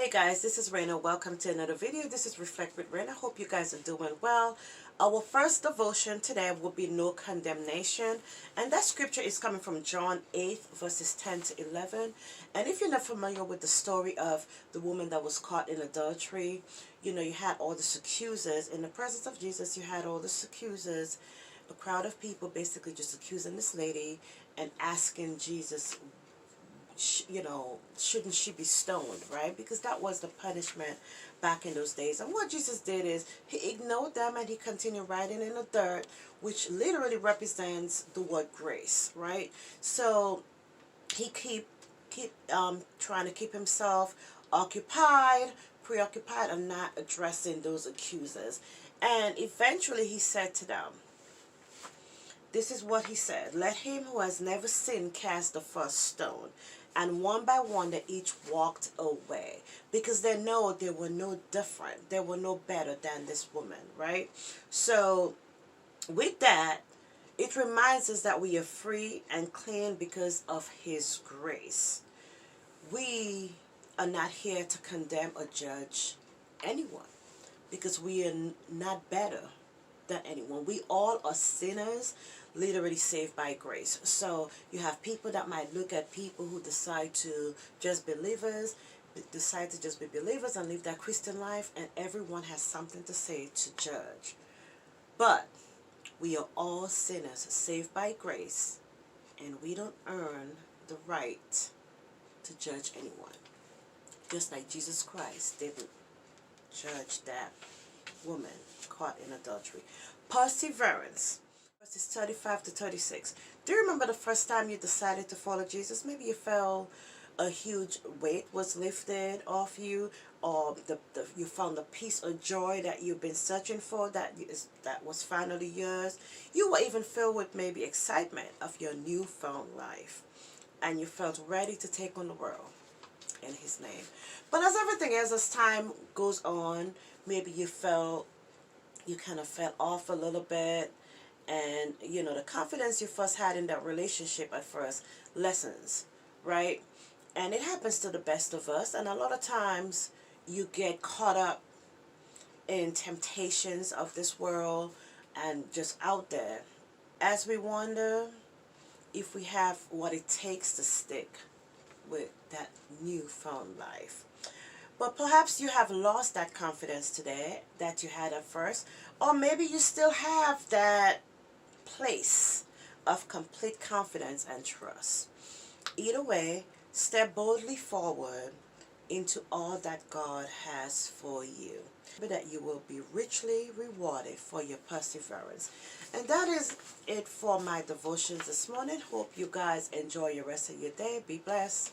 Hey guys, this is Raina. Welcome to another video. This is Reflect with Raina. Hope you guys are doing well. Our first devotion today will be no condemnation. And that scripture is coming from John 8 verses 10 to 11. And if you're not familiar with the story of the woman that was caught in adultery, you had all the accusers. In the presence of Jesus, you had all the accusers, a crowd of people basically just accusing this lady and asking Jesus, shouldn't she be stoned, right? Because that was the punishment back in those days. And what Jesus did is he ignored them and he continued writing in the dirt, which literally represents the word grace, right? So he keep trying to keep himself occupied, preoccupied, and not addressing those accusers. And eventually he said to them, this is what he said: let him who has never sinned cast the first stone. And one by one they each walked away, because they know they were no different, they were no better than this woman, right? So with that, it reminds us that we are free and clean because of his grace. We are not here to condemn or judge anyone, because we are not better than anyone. We all are sinners, literally saved by grace. So you have people that might look at people who decide to just be believers, and live that Christian life, and everyone has something to say to judge. But we are all sinners saved by grace, and we don't earn the right to judge anyone. Just like Jesus Christ didn't judge that woman caught in adultery. Perseverance. Verses 35 to 36. Do you remember the first time you decided to follow Jesus? Maybe you felt a huge weight was lifted off you, or you found the peace or joy that you've been searching for that was finally yours. You were even filled with maybe excitement of your newfound life, and you felt ready to take on the world in his name. But as everything else, as time goes on, maybe you kind of fell off a little bit, and the confidence you first had in that relationship at first lessens, right? And it happens to the best of us, and a lot of times you get caught up in temptations of this world and just out there, as we wonder if we have what it takes to stick with that newfound life. But perhaps you have lost that confidence today that you had at first, or maybe you still have that place of complete confidence and trust. Either way, step boldly forward into all that God has for you, that you will be richly rewarded for your perseverance. And that is it for my devotions this morning. Hope you guys enjoy your rest of your day. Be blessed.